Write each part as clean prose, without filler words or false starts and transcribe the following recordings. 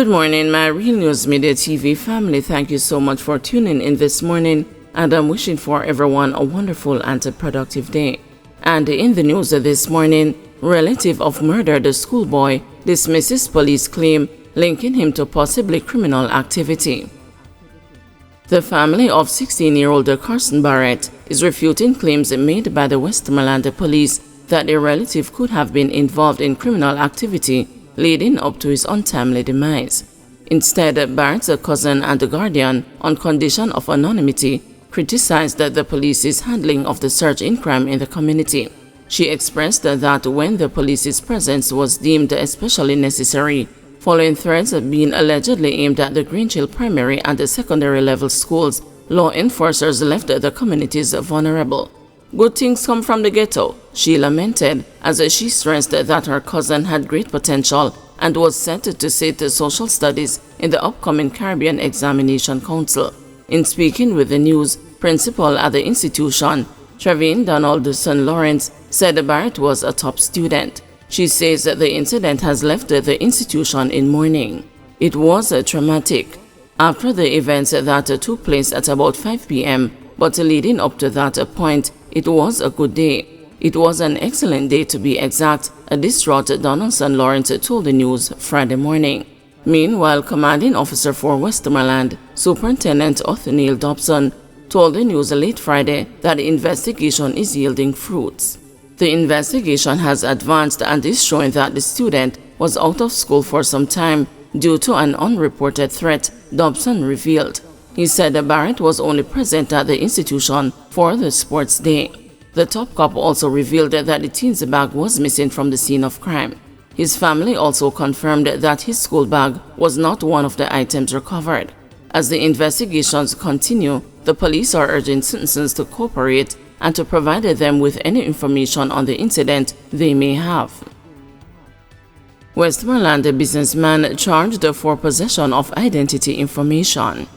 Good morning, my Real News Media TV family. Thank you so much for tuning in this morning, and I'm wishing for everyone a wonderful and a productive day. And in the news this morning, relative of murdered schoolboy dismisses police claim linking him to possibly criminal activity. The family of 16-year-old Carson Barrett is refuting claims made by the Westmoreland police that a relative could have been involved in criminal activity leading up to his untimely demise. Instead, Barrett's cousin and guardian, on condition of anonymity, criticized the police's handling of the surge in crime in the community. She expressed that when the police's presence was deemed especially necessary, following threats being allegedly aimed at the Greenhill primary and the secondary level schools, law enforcers left the communities vulnerable. Good things come from the ghetto, she lamented, as she stressed that her cousin had great potential and was set to sit social studies in the upcoming Caribbean Examination Council. In speaking with the news, principal at the institution, Trevin Donaldson Lawrence, said Barrett was a top student. She says that the incident has left the institution in mourning. It was traumatic. After the events that took place at about 5 p.m., but leading up to that point, it was a good day. It was an excellent day to be exact, a distraught Donaldson Lawrence told the news Friday morning. Meanwhile, commanding officer for Westmoreland, Superintendent Othniel Dobson, told the news late Friday that the investigation is yielding fruits. The investigation has advanced and is showing that the student was out of school for some time due to an unreported threat, Dobson revealed. He said Barrett was only present at the institution for the sports day. The top cop also revealed that the teen's bag was missing from the scene of crime. His family also confirmed that his school bag was not one of the items recovered. As the investigations continue, the police are urging citizens to cooperate and to provide them with any information on the incident they may have. Westmoreland businessman charged for possession of identity information.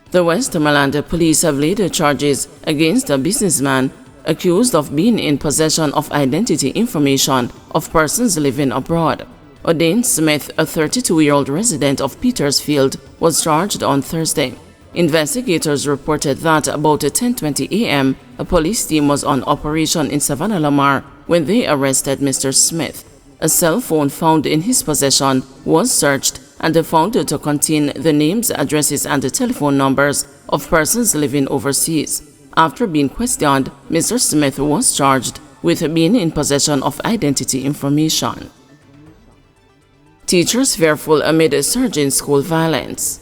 The Westmoreland police have laid charges against a businessman accused of being in possession of identity information of persons living abroad. O'Dane Smith, a 32-year-old resident of Petersfield, was charged on Thursday. Investigators reported that about 10:20 a.m., a police team was on operation in Savannah Lamar when they arrested Mr. Smith. A cell phone found in his possession was searched and found to contain the names, addresses, and the telephone numbers of persons living overseas. After being questioned, Mr. Smith was charged with being in possession of identity information. Teachers fearful amid a surge in school violence.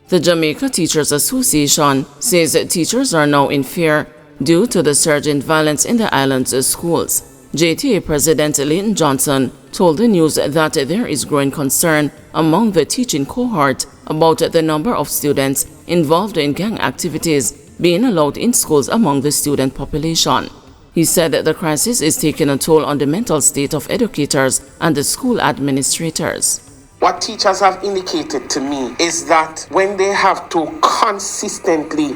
The Jamaica Teachers Association says that teachers are now in fear due to the surge in violence in the island's schools. JTA President Leighton Johnson told the news that there is growing concern among the teaching cohort about the number of students involved in gang activities being allowed in schools among the student population. He said that the crisis is taking a toll on the mental state of educators and the school administrators. What teachers have indicated to me is that when they have to consistently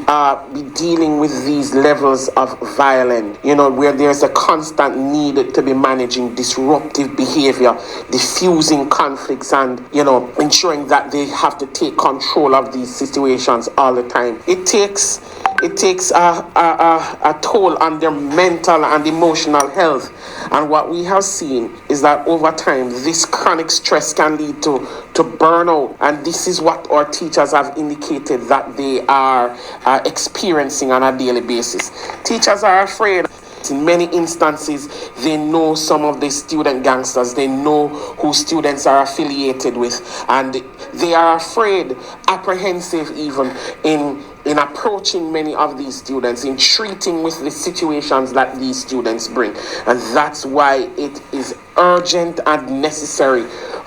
be dealing with these levels of violence, where there's a constant need to be managing disruptive behavior, diffusing conflicts, and, ensuring that they have to take control of these situations all the time. It takes a toll on their mental and emotional health. And what we have seen is that over time, this chronic stress can lead to burnout. And this is what our teachers have indicated that they are experiencing on a daily basis. Teachers are afraid. In many instances, they know some of the student gangsters. They know who students are affiliated with. And they are afraid, apprehensive even, in approaching many of these students, in treating with the situations that these students bring. And that's why it is urgent and necessary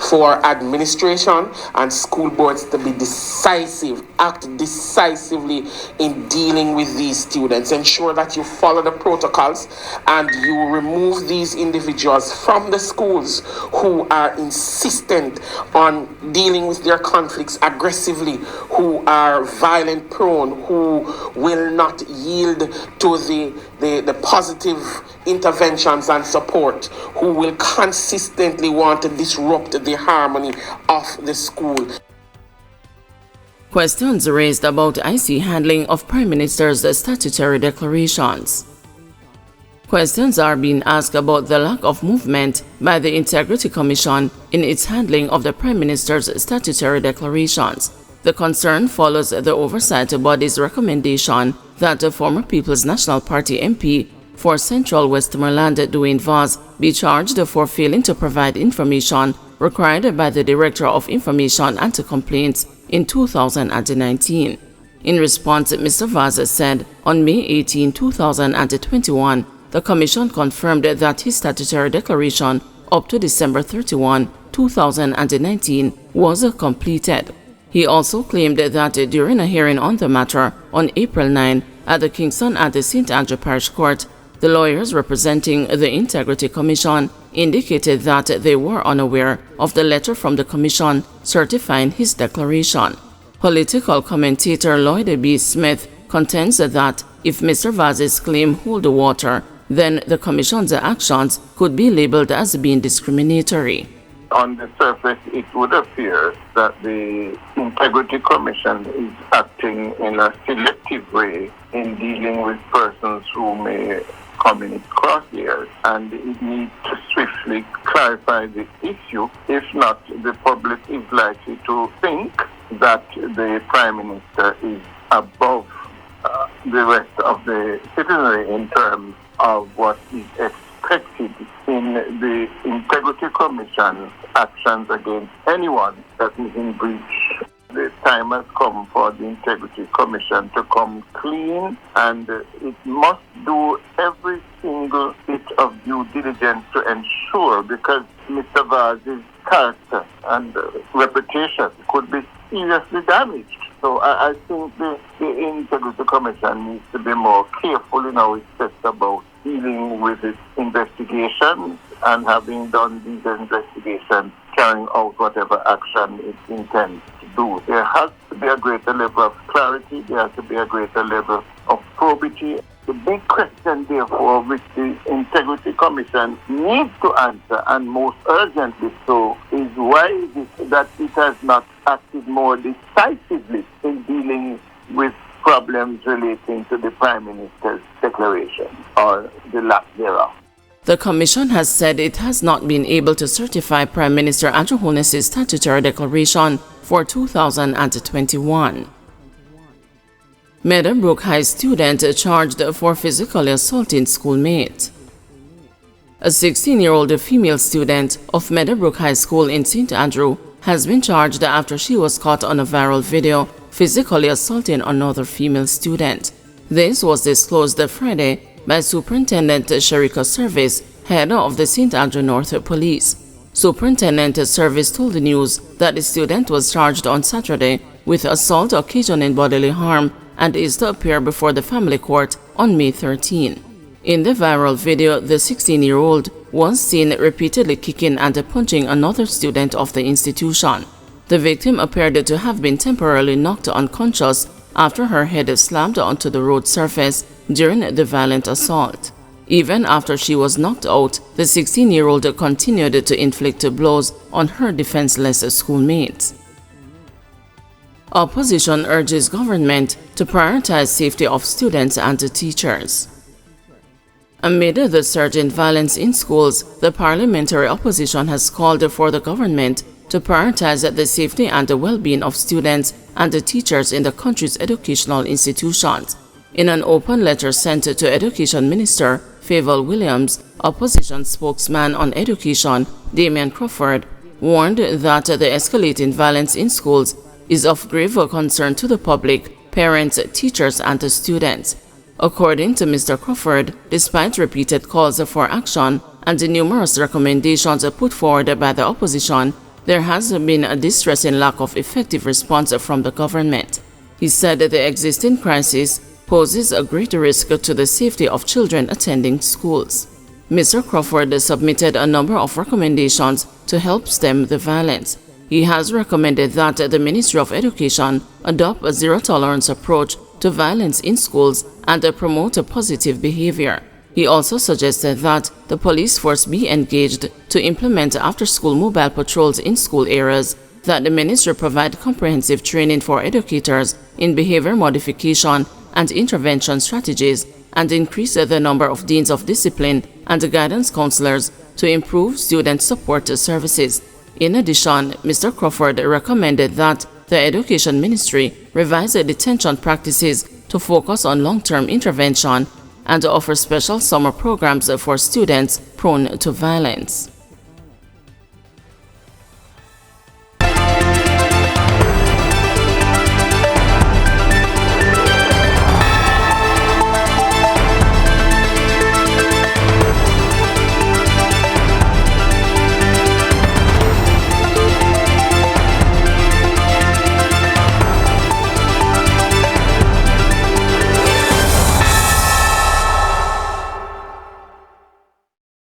for administration and school boards to be decisive, act decisively in dealing with these students. Ensure that you follow the protocols and you remove these individuals from the schools who are insistent on dealing with their conflicts aggressively, who are violent prone, who will not yield to the positive interventions and support, who will consistently want to disrupt the harmony of the school. Questions raised about IC handling of Prime Minister's statutory declarations. Questions are being asked about the lack of movement by the Integrity Commission in its handling of the Prime Minister's statutory declarations. The concern follows the oversight body's recommendation that the former People's National Party MP for Central Westmoreland, Dwayne Vaz, be charged for failing to provide information required by the Director of Information and Complaints in 2019. In response, Mr. Vaz said on May 18, 2021, the Commission confirmed that his statutory declaration up to December 31, 2019 was completed. He also claimed that during a hearing on the matter on April 9 at the Kingston and the St. Andrew Parish Court, the lawyers representing the Integrity Commission indicated that they were unaware of the letter from the Commission certifying his declaration. Political commentator Lloyd B. Smith contends that if Mr. Vaz's claim hold water, then the Commission's actions could be labeled as being discriminatory. On the surface, it would appear that the Integrity Commission is acting in a selective way in dealing with persons who may come in its crosshairs, and it needs to swiftly clarify the issue. If not, the public is likely to think that the Prime Minister is above the rest of the citizenry in terms of what is expected in the Integrity Commission's actions against anyone that is in breach. The time has come for the Integrity Commission to come clean, and it must do every single bit of due diligence to ensure, because Mr. Vaz's character and reputation could be seriously damaged. So I think the Integrity Commission needs to be more careful in how it sets about dealing with its investigations, and having done these investigations, carrying out whatever action it intends to do. There has to be a greater level of clarity, there has to be a greater level of probity. The big question, therefore, which the Integrity Commission needs to answer, and most urgently so, is why is it that it has not acted more decisively in dealing with problems relating to the Prime Minister's declaration, or the lack thereof. The Commission has said it has not been able to certify Prime Minister Andrew Holness's statutory declaration for 2021. Meadowbrook High student charged for physically assaulting schoolmate. A 16-year-old female student of Meadowbrook High School in St. Andrew has been charged after she was caught on a viral video physically assaulting another female student. This was disclosed Friday by Superintendent Sharika Service, head of the St. Andrew North Police. Superintendent Service told the news that the student was charged on Saturday with assault occasioning bodily harm and is to appear before the family court on May 13. In the viral video, the 16-year-old was seen repeatedly kicking and punching another student of the institution. The victim appeared to have been temporarily knocked unconscious after her head slammed onto the road surface during the violent assault. Even after she was knocked out, the 16-year-old continued to inflict blows on her defenseless schoolmates. Opposition urges government to prioritize safety of students and teachers. Amid the surge in violence in schools, the parliamentary opposition has called for the government to prioritize the safety and the well-being of students and the teachers in the country's educational institutions. In an open letter sent to Education Minister Favour Williams, opposition spokesman on education Damian Crawford warned that the escalating violence in schools is of grave concern to the public, parents, teachers, and the students. According to Mr. Crawford, despite repeated calls for action and the numerous recommendations put forward by the opposition, there has been a distressing lack of effective response from the government. He said that the existing crisis poses a great risk to the safety of children attending schools. Mr. Crawford submitted a number of recommendations to help stem the violence. He has recommended that the Ministry of Education adopt a zero-tolerance approach to violence in schools and promote a positive behavior. He also suggested that the police force be engaged to implement after-school mobile patrols in school areas, that the ministry provide comprehensive training for educators in behavior modification and intervention strategies, and increase the number of deans of discipline and guidance counselors to improve student support services. In addition, Mr. Crawford recommended that the Education Ministry revise the detention practices to focus on long-term intervention and offer special summer programs for students prone to violence.